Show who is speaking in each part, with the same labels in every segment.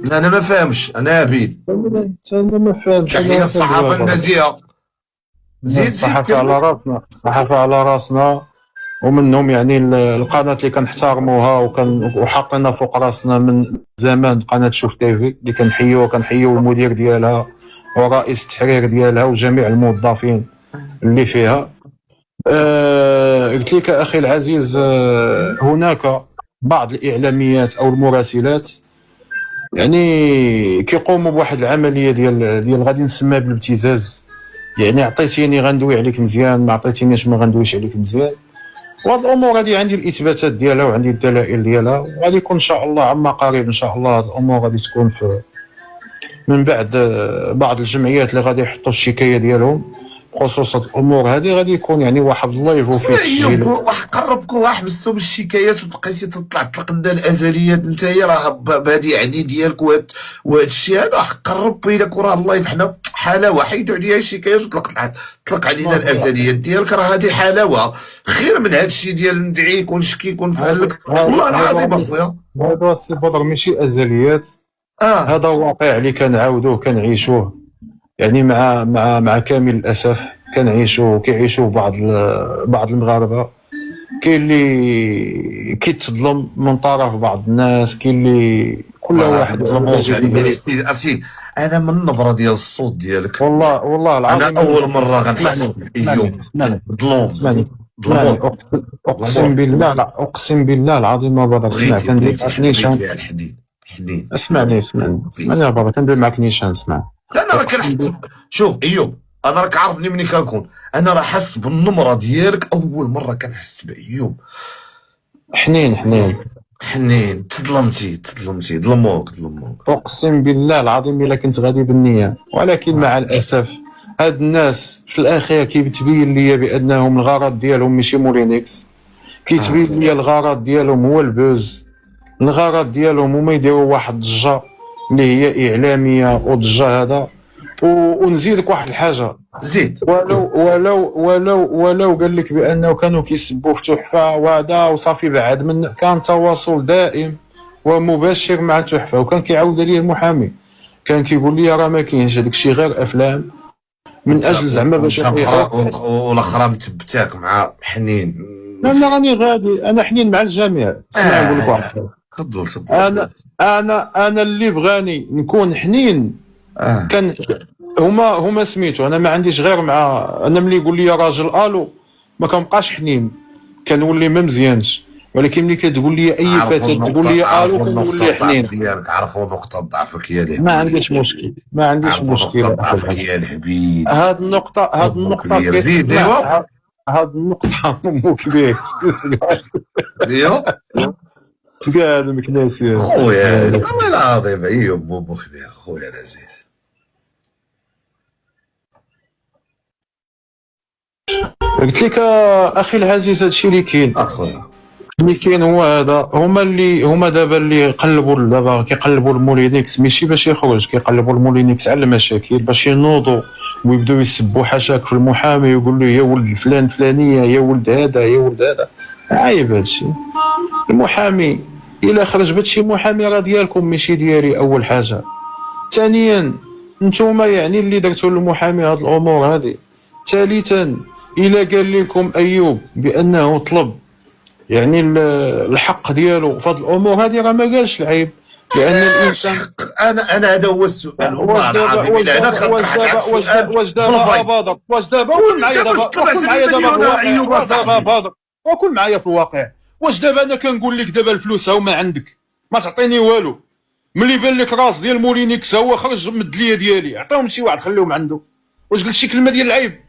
Speaker 1: لا انا ما فاهمش، انا هبيل.
Speaker 2: انا ما فهمتش.
Speaker 1: كاين الصحافه النازيه. زيد
Speaker 2: الصحافه
Speaker 1: كمل.
Speaker 2: على راسنا، الصحافه على راسنا. ومنهم يعني القناه اللي كنحترموها وحاطينها فوق راسنا من زمان، قناه شوف تيفي اللي كنحيو المدير ديالها ورئيس التحرير ديالها وجميع الموظفين اللي فيها. قلت لك اخي العزيز، هناك بعض الاعلاميات او المراسلات يعني كيقوموا بواحد العمليه ديال غادي نسميها بالابتزاز. يعني عطيتيني غندوي عليك مزيان، ما عطيتينيش ما غندويش عليك مزيان. وهاد الامور هادي عندي الاثباتات ديالها وعندي الدلائل ديالها، وغادي يكون ان شاء الله عما قريب ان شاء الله هاد الامور غادي تكون في من بعد بعض الجمعيات اللي غادي يحطوا الشكايه ديالهم بخصوص هاد الامور هادي. غادي يكون يعني واحد اللايف وفيه تسجيل.
Speaker 1: واحد قربكم واحد حبستو بالشكايات وبقيتي طلق لنا الازليات، نتايا راه بهادي يعني ديالك وهاد الشيء هذا قرب بينك وراه اللايف. حنا حلاوه حيدوا عليها الشكايات طلق علينا الازليات ديالك، راه هذه حلاوه خير من هاد الشيء ديال ندعيك ونشكيك ونفعلك. والله العظيم اخويا
Speaker 2: هذا السي بدر ماشي ازليات. هذا واقع اللي كنعاودوه كنعيشوه يعني مع كامل الاسف. كيعيشوه بعض المغاربه. كاين اللي كيتظلم من طرف بعض الناس، كاين اللي كل واحد
Speaker 1: عرفتي. انا من النبره ديال الصوت ديالك
Speaker 2: والله العظيم
Speaker 1: انا اول مره غنحس بايوب ظلوم.
Speaker 2: اقسم بالله، لا اقسم بالله العظيم ما بدر سمع. كندير معاك نيشان. اسمعني يا بدر، كندير معاك نيشان. اسمع
Speaker 1: انا راه كنحس. شوف ايوب، انا راك عارفني ملي كنكون انا راه حس بالنمره ديالك اول مره كنحس بايوب. حنين تظلمتي ظلموك.
Speaker 2: اقسم بالله العظيم الا كنت غادي بالنيه، ولكن مع الاسف هاد الناس في الاخير كيتبين لي بانهم الغرض ديالهم ماشي مولينكس. كيتبين لي الغرض ديالهم هو البوز. الغرض ديالهم هما يديروا واحد الضجه اللي هي اعلاميه، وضجه هذا. ونزيدك واحد الحاجه،
Speaker 1: زيد.
Speaker 2: ولو قال لك بانه كانوا كيسبوا في تحفه وهذا وصافي. بعد من كان تواصل دائم ومباشر مع تحفه، وكان كيعاود لي المحامي كان كيقول لي راه ما كاينش هذاك الشيء غير افلام من اجل زعما باش
Speaker 1: والاخرى مثبتاك مع حنين.
Speaker 2: انا راني غادي، انا حنين مع الجميع. نقول لك واحد،
Speaker 1: تفضل.
Speaker 2: انا اللي بغاني نكون حنين كان هما سميتو. انا ما عنديش غير مع انا ملي يقول لي راجل الو ما كنبقاش حنين، كنولي ما مزيانش. ولكن ملي كتقول لي اي فتاه تقول لي الو كنولي حنين.
Speaker 1: ديالك عرفوا نقطه ضعفك يا الحبيب.
Speaker 2: ما عنديش مشكل
Speaker 1: نقطه ضعفك يا الحبيب.
Speaker 2: هاد النقطه
Speaker 1: زيد.
Speaker 2: هاد النقطه مو كبير. تقعد المكناسي
Speaker 1: خويا والله العظيم. ايوب مو كبير خويا العزيز.
Speaker 2: قلت لك اخي العزيز هادشي اللي كاين هو هذا. هما دابا اللي كيقلبوا المولينكس ماشي باش يخرج، كيقلبوا المولينكس على المشاكل باش ينوضوا ويبداو يسبوا حاشاك في المحامي ويقول له يا ولد فلان فلانيه، يا ولد هذا. عايب هادشي. المحامي الا خرج بهادشي محامي راه ديالكم ماشي ديالي اول حاجه. ثانيا نتوما يعني اللي درتوا للمحامي هاد الامور هادي. ثالثا الا قال لكم ايوب بانه طلب يعني الحق ديالو في هذه الامور هذه، راه ما قالش العيب. لان الانسان
Speaker 1: انا هذا هو السؤال.
Speaker 2: واش دابا وكل معايا في الواقع. واش دابا انا كنقول لك دابا الفلوس هما عندك ما تعطيني والو، ملي بان لك راس ديال مولينكس هو خرج مد ليا ديالي، عطيهم شي واحد خليهم عنده. واش قلت شي كلمه ديال العيب؟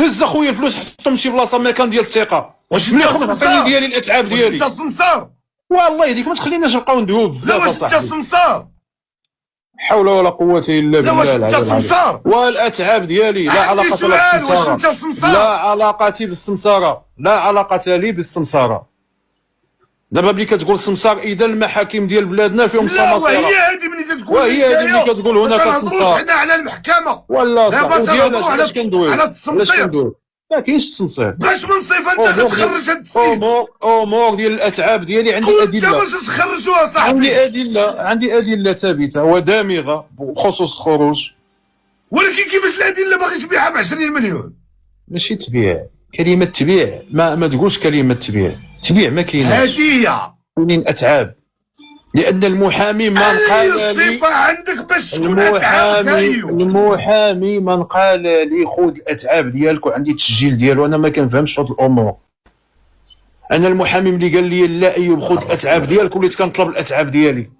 Speaker 2: هز اخويا الفلوس حطهم شي بلاصه مكان ديال الثقه.
Speaker 1: واش
Speaker 2: ملي خرج عطيني ديالي الاتعاب ديالي.
Speaker 1: انت سمسار
Speaker 2: والله يديك ما تخليناش نبقاو ندويو بزاف
Speaker 1: اصاحبي. واش انت سمسار؟
Speaker 2: حول ولا قوه الا بالله.
Speaker 1: واش انت سمسار؟
Speaker 2: والاتعاب ديالي لا علاقه لها بالسمساره.
Speaker 1: واش انت سمسار؟
Speaker 2: لا علاقه بالسمساره، لا علاقه لي بالسمساره. دابا ملي كتقول سمسار اذا المحاكم ديال بلادنا فيهم سماسره.
Speaker 1: وهي هذه ملي تقول،
Speaker 2: ملي كتقول هناك
Speaker 1: سمسار. حنا على المحكمه
Speaker 2: ولا
Speaker 1: دابا
Speaker 2: ديالنا علاش كندويو
Speaker 1: على التسمسير.
Speaker 2: ما كاينش تنصيب.
Speaker 1: باش من صيف انت كتخرج هاد السيد؟
Speaker 2: امور ديال الاتعاب ديالي عندي
Speaker 1: كنت
Speaker 2: ادله.
Speaker 1: باش تخرجوها صاحبي.
Speaker 2: عندي ادله ثابته ودامغه بخصوص الخروج.
Speaker 1: ولكن كيفاش الادله باغي تبيعها ب 20 مليون؟
Speaker 2: ماشي تبيع، كلمه تبيع ما تقولش كلمه تبيع ما كايناش.
Speaker 1: هديه.
Speaker 2: كاينين اتعاب، لان المحامي ما قال لي
Speaker 1: الصفه عندك باش تكون اتعاب.
Speaker 2: المحامي من قال لي خذ الاتعاب ديالك وعندي التسجيل ديالو. انا ما كنفهمش هاد الامور. انا المحامي ملي قال لي لا ايوب خذ الاتعاب ديالك وليت كنطلب الاتعاب ديالي.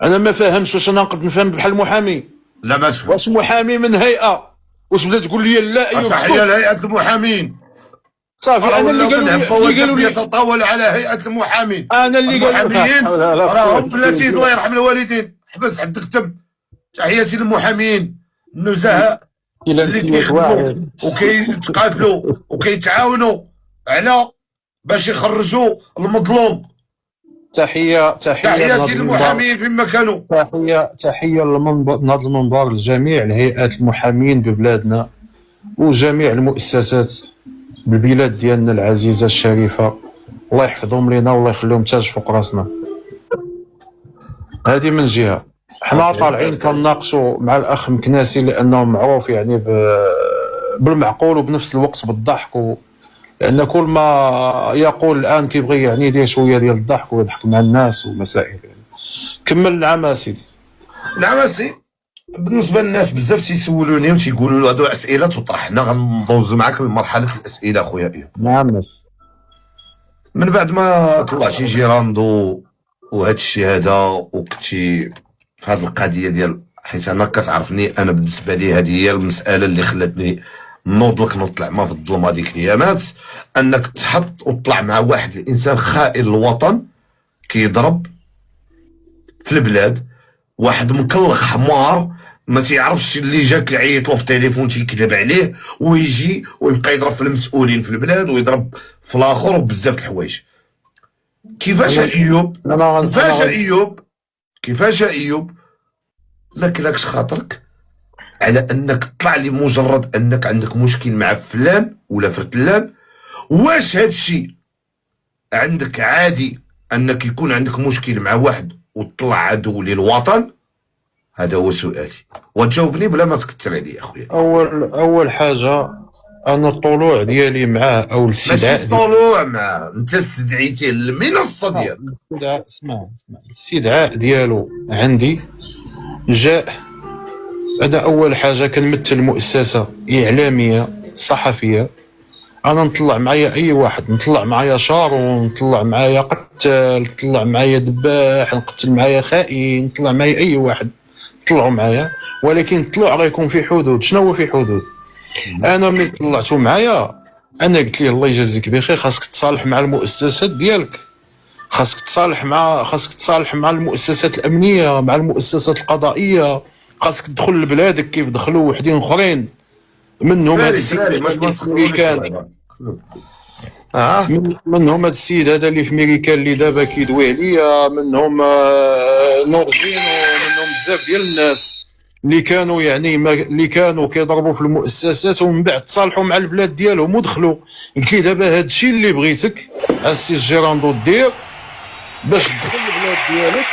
Speaker 2: انا ما فاهمش واش انا نقدر نفهم بحال المحامي.
Speaker 1: لا ما تفهم.
Speaker 2: واش محامي من هيئه واش بدا تقول لي لا ايوب
Speaker 1: تحيه لهيئه المحامين.
Speaker 2: صافي انا اللي قالوا لي
Speaker 1: يتطاول على هيئه المحامين.
Speaker 2: انا اللي
Speaker 1: المحاميين راهم بلاتي الله يرحم الوالدين. حبس عندك تم. تحياتي للمحامين النزهاء اللي كيخدموا وكيتقاتلوا وكيتعاونوا على باش يخرجوا المظلوم. تحياتي للمحامين فيما كانوا.
Speaker 2: تحيه من هذا المنبر لجميع الهيئات المحامين ببلادنا وجميع المؤسسات بالبلاد ديالنا العزيزه الشريفه. الله يحفظهم لنا والله يخليهم تاج فوق راسنا. هذه من جهه. حنا طالعين كنناقشوا مع الاخ مكناسي لانه معروف يعني بالمعقول وبنفس الوقت بالضحك لان كل ما يقول الان كيبغي يعني يدير شويه ديال الضحك ويضحك مع الناس ومسائل يعني. كمل العام اسيدي.
Speaker 1: نعم اسيدي. بالنسبه للناس بزاف تيسولوني وتيقولوا هادو اسئله تطرح. حنا غندوزو معاك لمرحله الاسئله اخويا ايوب.
Speaker 2: نعم مس.
Speaker 1: من بعد ما طلعتي جيراندو وهاد الشيء هذا وكنتي في هاد القضيه ديال حيت انا كتعرفني انا بالنسبه لي هذه هي المساله اللي خلاتني نوض لك نطلع ما في الظلمه ديك الايامات. انك تحط وتطلع مع واحد الانسان خائن للوطن كيضرب في البلاد. واحد مكلخ حمار ما تيعرفش اللي جاك يعيط له في التليفون تيكذب عليه ويجي ويبقى يضرب في المسؤولين في البلاد ويضرب في الاخر وبزاف د الحوايج. كيفاش ايوب؟ كيفاش ايوب لا كلاكش خاطرك على انك تطلع لي مجرد انك عندك مشكل مع فلان ولا فرتلان؟ واش هادشي عندك عادي انك يكون عندك مشكل مع واحد وتطلع عدو للوطن؟ هذا هو سؤالي وتجاوبني بلا ما تكثر عليا اخويا.
Speaker 2: اول حاجه انا الطلوع ديالي معاه او الاستدعاء.
Speaker 1: ماشي الطلوع معاه، انت استدعيتيه للمنصه ديالك.
Speaker 2: اسمع الاستدعاء ديالو عندي جاء. انا اول حاجه كنمثل مؤسسه اعلاميه صحفيه. انا نطلع معايا اي واحد، نطلع معايا شارون، نطلع معايا قتال، نطلع معايا دباح، نقتل معايا خائن، نطلع معايا اي واحد طلعوا معايا. ولكن الطلوع غيكون في حدود. شنو هو في حدود؟ انا ملي طلعتوا معايا انا قلت ليه الله يجازيك بخير خاصك تصالح مع المؤسسات ديالك، خاصك تصالح مع المؤسسات الامنيه، مع المؤسسات القضائيه، خاصك تدخل لبلادك كيف دخلوا وحدين اخرين منهم هذا السيد اللي في ميريكان. منهم هذا السيد هذا اللي في ميريكان اللي دابا كيدوي عليا، منهم نورجين ومنهم بزاف ديال الناس اللي كانوا يعني اللي كانوا كيضربوا في المؤسسات ومن بعد تصالحوا مع البلاد ديالهم ودخلوا. قلت لي دابا هذا الشيء اللي بغيتك السي جيراندو دير باش تدخل البلاد ديالك